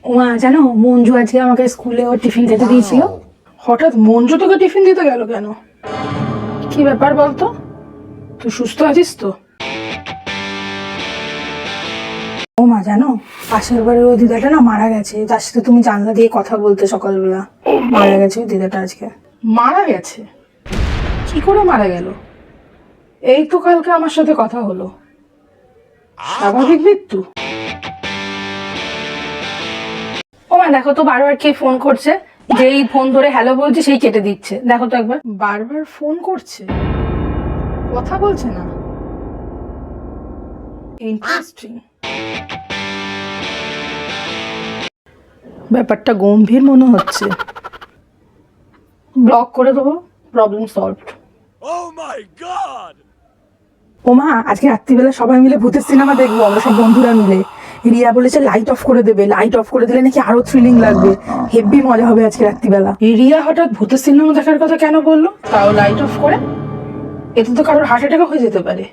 মা জানো, মঞ্জু আজকে আমাকে স্কুলে ওর টিফিন খেতে দিয়েছিল। হঠাৎ মঞ্জু তোকে টিফিন দিতে গেল কেন? কি ব্যাপার বলতো? তুই সুস্থ আছিস তো? ও মা জানো, পাশের বাড়ির ওই দিদাটা না মারা গেছে, তার সাথে তুমি জানলা দিয়ে কথা বলতে সকালবেলা। মারা গেছে ওই দিদাটা আজকে। মারা গেছে? কি করে মারা গেল? এই তো কালকে আমার সাথে কথা হলো। স্বাভাবিক মৃত্যু? ও মা দেখো তো, বারবার কে ফোন করছে, যেই ফোন ধরে হ্যালো বলছে সেই কেটে দিচ্ছে, দেখো তো একবার। বারবার ফোন করছে, কথা বলছে না। ইন্টারেস্টিং। ব্যাপারটা গম্ভীর মনে হচ্ছে। ব্লক করে দেবো, প্রবলেম সলভড। ও মা, আজকে রাত্রিবেলা সবাই মিলে ভূতের সিনেমা দেখবো, আমরা সব বন্ধুরা মিলে। রিয়া বলেছে লাইট অফ করে দেবে, লাইট অফ করে দিলে নাকি আরো থ্রিলিং লাগবে, হেভি মজা হবে আজকে রাত্রিবেলা। রিয়া হঠাৎ ভূতের সিনেমা দেখার কথা কেন বললো, তাও লাইট অফ করে? এতে তো কারোর হার্ট অ্যাটাকও হয়ে যেতে পারে।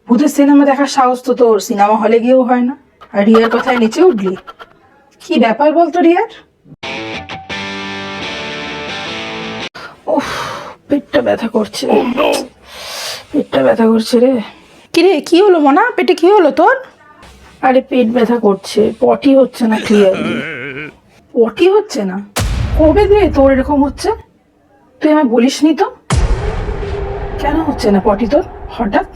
ভূতের সিনেমা দেখার সাহস তো তোর সিনেমা হলে গিয়েও হয় না, আর রিয়ার কথায় নিচে উঠলি। কি ব্যাপার বলতো রিয়ার? উফ, পেটটা ব্যথা করছে, পেটটা ব্যথা করছে রে। কিরে, কি হলো মনা, পেটে কি হলো তোর? আরে পেট ব্যথা করছে, পটি হচ্ছে না ক্লিয়ারলি। পটি হচ্ছে না? কবে দিয়ে তোর এরকম হচ্ছে? তুই আমায় বলিসনি তো। কেন হচ্ছে না পটি তোর হঠাৎ?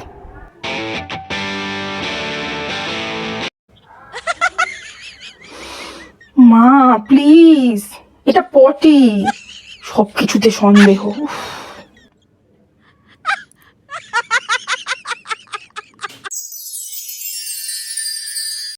মা প্লিজ, এটা পটি। সবকিছুতে সন্দেহ।